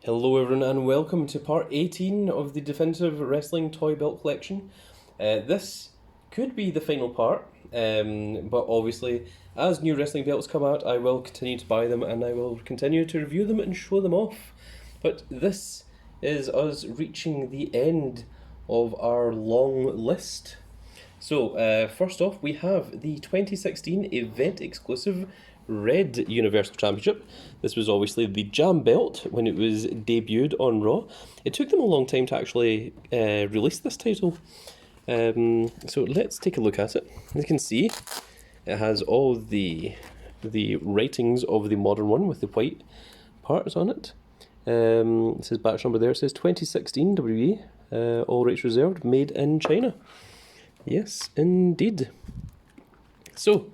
Hello everyone and welcome to part 18 of the Definitive Wrestling Toy Belt Collection. This could be the final part, but obviously as new wrestling belts come out I will continue to buy them and I will continue to review them and show them off. But this is us reaching the end of our long list. So first off we have the 2016 event exclusive Red Universal Championship. This was obviously the Jam belt when it was debuted on Raw. It took them a long time to actually release this title. So let's take a look at it. As you can see, it has all the ratings of the modern one with the white parts on it. It says batch number there. It says 2016 WWE, all rights reserved, made in China. Yes, indeed. So,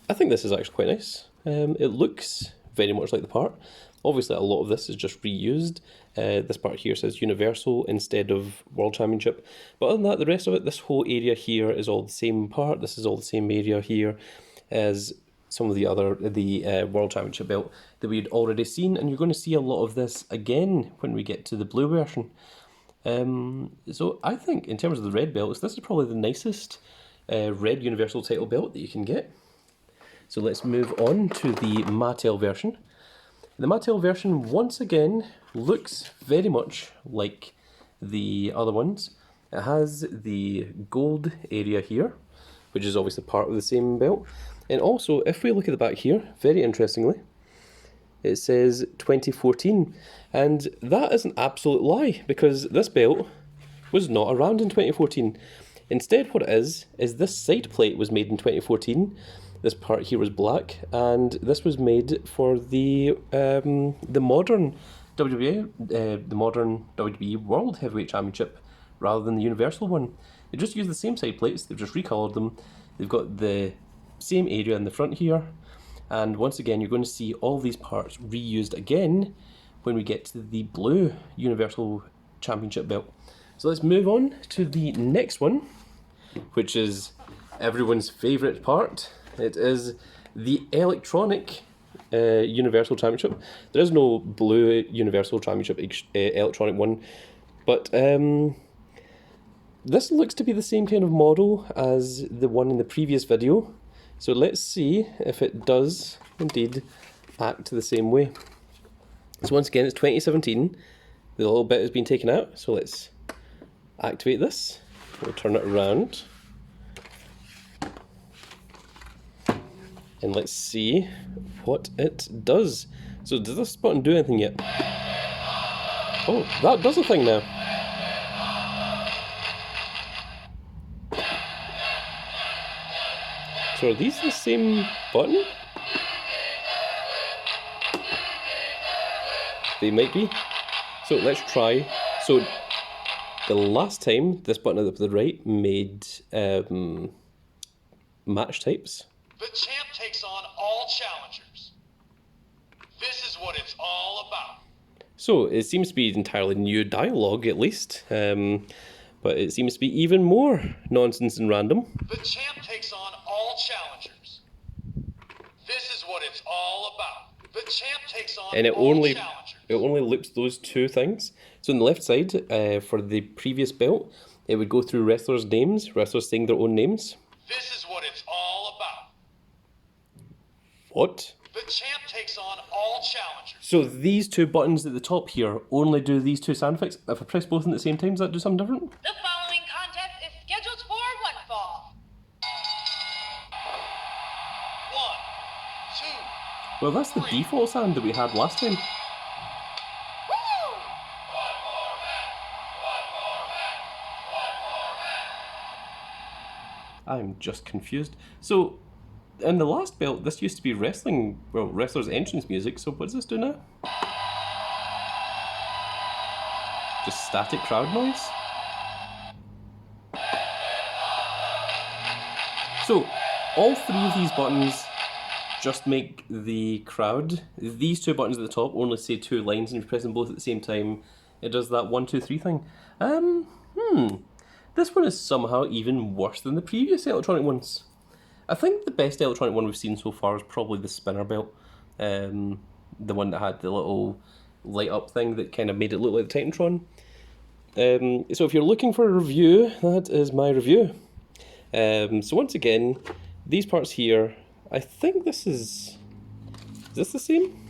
I think this is actually quite nice. It looks very much like the part. Obviously a lot of this is just reused. This part here says Universal instead of World Championship. But other than that, the rest of it, this whole area here is all the same part. This is all the same area here as some of the World Championship belt that we'd already seen. And you're going to see a lot of this again when we get to the blue version. So I think in terms of the red belts, this is probably the nicest red Universal title belt that you can get. So let's move on to the Mattel version. The Mattel version once again looks very much like the other ones. It has the gold area here, which is obviously part of the same belt. And also, if we look at the back here, very interestingly, it says 2014. And that is an absolute lie, because this belt was not around in 2014. Instead, what it is this side plate was made in 2014. This part here was black, and this was made for the modern WWE, the modern WWE World Heavyweight Championship, rather than the Universal one. They just used the same side plates. They've just recolored them. They've got the same area in the front here, and once again, you're going to see all these parts reused again when we get to the blue Universal Championship belt. So let's move on to the next one, which is everyone's favourite part. It is the electronic Universal Championship. There is no blue Universal Championship electronic one, but this looks to be the same kind of model as the one in the previous video. So let's see if it does indeed act the same way. So once again, it's 2017. The little bit has been taken out, so let's activate this. We'll turn it around. And let's see what it does. So does this button do anything yet? Oh, that does a thing now. So are these the same button? They might be. So let's try. So the last time this button up to the right made match types. The champ takes on all challengers. This is what it's all about. So it seems to be entirely new dialogue, at least, but it seems to be even more nonsense and random. The champ takes on all challengers. This is what it's all about. The champ takes on and all challengers. It only loops those two things. So on the left side, for the previous belt, it would go through wrestlers' names, wrestlers saying their own names. This is what it's all about. What? The champ takes on all challengers. So these two buttons at the top here only do these two sound effects. If I press both of them at the same time, does that do something different? The following contest is scheduled for one fall. 1, 2. Well, that's the default sound that we had last time. I'm just confused. So, in the last belt, this used to be wrestlers' entrance music, so what does this do now? Just static crowd noise? So, all three of these buttons just make the crowd. These two buttons at the top only say two lines, and if you press them both at the same time, it does that 1, 2, 3 thing. This one is somehow even worse than the previous electronic ones. I think the best electronic one we've seen so far is probably the spinner belt. The one that had the little light up thing that kind of made it look like the Titantron. So if you're looking for a review, that is my review. So once again, these parts here, I think this is this the same?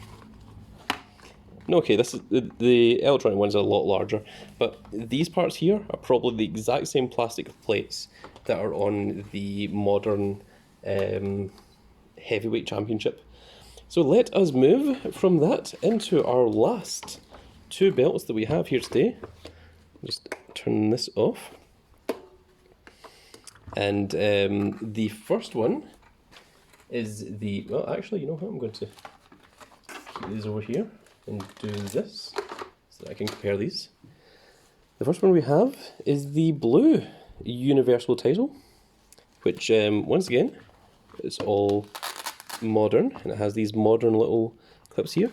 No, okay, this is the electronic ones are a lot larger, but these parts here are probably the exact same plastic plates that are on the modern heavyweight championship. So let us move from that into our last two belts that we have here today. Just turn this off. And the first one is the, well actually, you know what, I'm going to keep these over here and do this so that I can compare these. The first one we have is the blue Universal title, which once again, it's all modern, and it has these modern little clips here.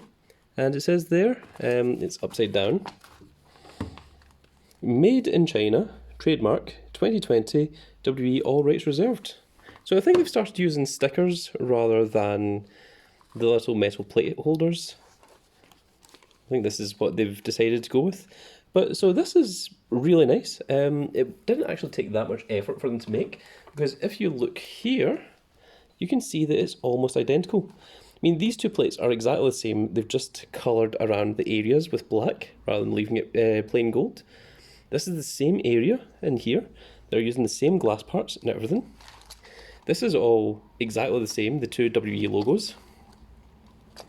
And it says there, it's upside down, made in China, trademark 2020, WWE all rights reserved. So I think they've started using stickers rather than the little metal plate holders. I think this is what they've decided to go with. But so this is really nice. It didn't actually take that much effort for them to make, because if you look here, you can see that it's almost identical. I mean, these two plates are exactly the same. They've just coloured around the areas with black rather than leaving it plain gold. This is the same area in here. They're using the same glass parts and everything. This is all exactly the same, the two WWE logos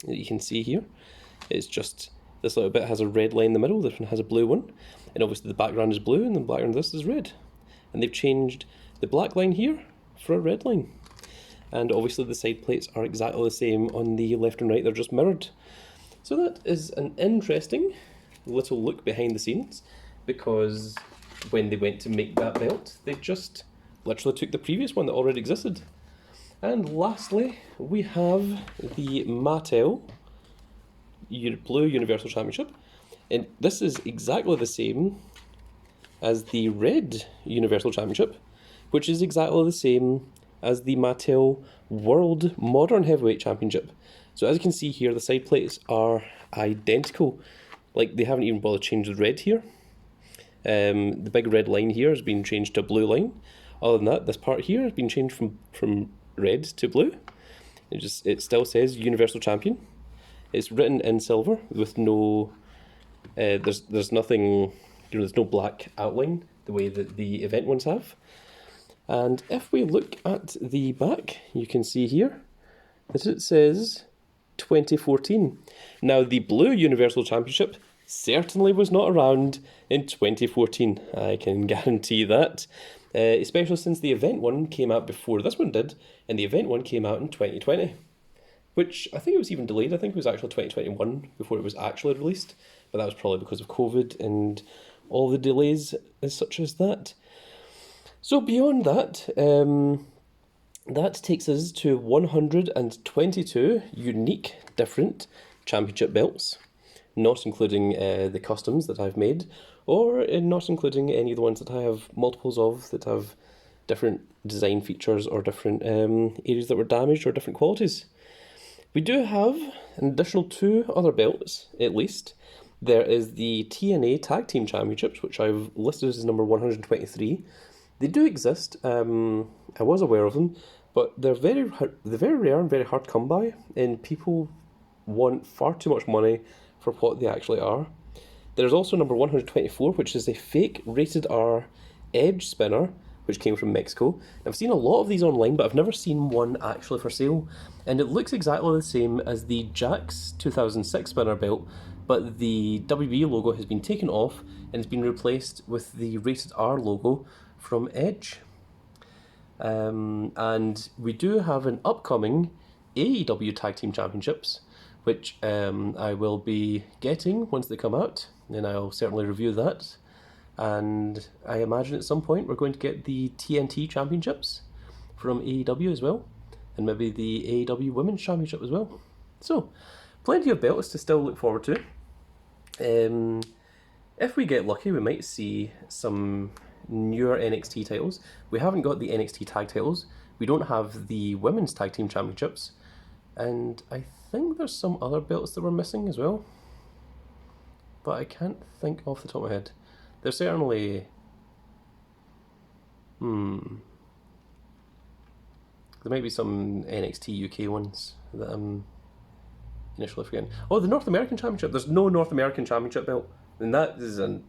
that you can see here. It's just this little bit has a red line in the middle, this one has a blue one, and obviously the background is blue and the background of this is red. And they've changed the black line here for a red line. And obviously the side plates are exactly the same on the left and right, they're just mirrored. So that is an interesting little look behind the scenes, because when they went to make that belt, they just literally took the previous one that already existed. And lastly, we have the Mattel Blue Universal Championship, and this is exactly the same as the Red Universal Championship, which is exactly the same as the Mattel World Modern Heavyweight Championship. So as you can see here, the side plates are identical. Like, they haven't even bothered to change the red here. The big red line here has been changed to a blue line. Other than that, this part here has been changed from red to blue. It still says Universal Champion. It's written in silver with no, there's nothing, there's no black outline the way that the event ones have. And if we look at the back, you can see here that it says 2014. Now, the Blue Universal Championship certainly was not around in 2014. I can guarantee that. Especially since the event one came out before this one did, and the event one came out in 2020. Which I think it was even delayed. I think it was actually 2021 before it was actually released. But that was probably because of COVID and all the delays as such as that. So beyond that, that takes us to 122 unique different championship belts, not including the customs that I've made, or not including any of the ones that I have multiples of that have different design features or different areas that were damaged or different qualities. We do have an additional two other belts, at least. There is the Tna Tag Team Championships, which I've listed as number 123. They do exist. I was aware of them, but they're very rare and very hard to come by, and people want far too much money for what they actually are. There's also number 124, which is a fake rated R edge spinner, which came from Mexico. I've seen a lot of these online, but I've never seen one actually for sale. And it looks exactly the same as the Jax 2006 spinner belt, but the WB logo has been taken off and has been replaced with the rated R logo from Edge. And we do have an upcoming AEW Tag Team Championships, which I will be getting once they come out, and I'll certainly review that. And I imagine at some point we're going to get the TNT Championships from AEW as well, and maybe the AEW Women's Championship as well. So, plenty of belts to still look forward to. If we get lucky, we might see some newer NXT titles. We haven't got the NXT tag titles. We don't have the Women's Tag Team Championships. And I think there's some other belts that we're missing as well. but I can't think off the top of my head. There's certainly... There might be some NXT UK ones that I'm initially forgetting. Oh, the North American Championship. There's no North American Championship belt, and that is an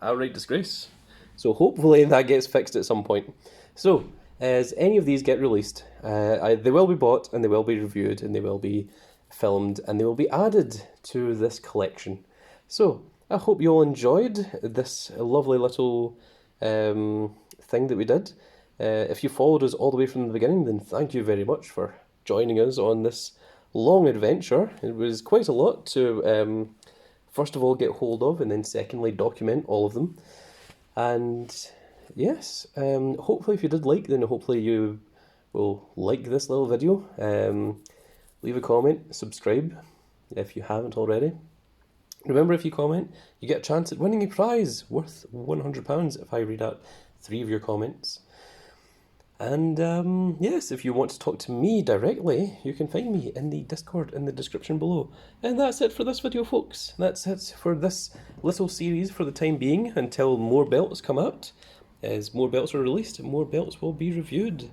outright disgrace. So hopefully that gets fixed at some point. So as any of these get released, they will be bought and they will be reviewed and they will be filmed and they will be added to this collection. So I hope you all enjoyed this lovely little thing that we did. If you followed us all the way from the beginning, then thank you very much for joining us on this long adventure. It was quite a lot to first of all get hold of and then secondly document all of them. And yes, hopefully if you did like, then hopefully you will like this little video. Leave a comment, subscribe if you haven't already. Remember, if you comment, you get a chance at winning a prize worth £100 if I read out 3 of your comments. And yes, if you want to talk to me directly, you can find me in the Discord in the description below. And that's it for this video, folks. That's it for this little series for the time being, until more belts come out. As more belts are released, more belts will be reviewed.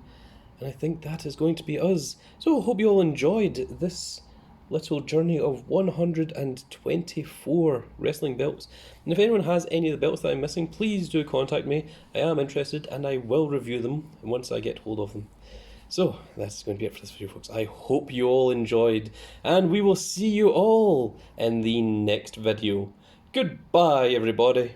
And I think that is going to be us. So I hope you all enjoyed this little journey of 124 wrestling belts. And if anyone has any of the belts that I'm missing, please do contact me. I am interested and I will review them once I get hold of them. So that's going to be it for this video, folks. I hope you all enjoyed, and we will see you all in the next video. Goodbye, everybody.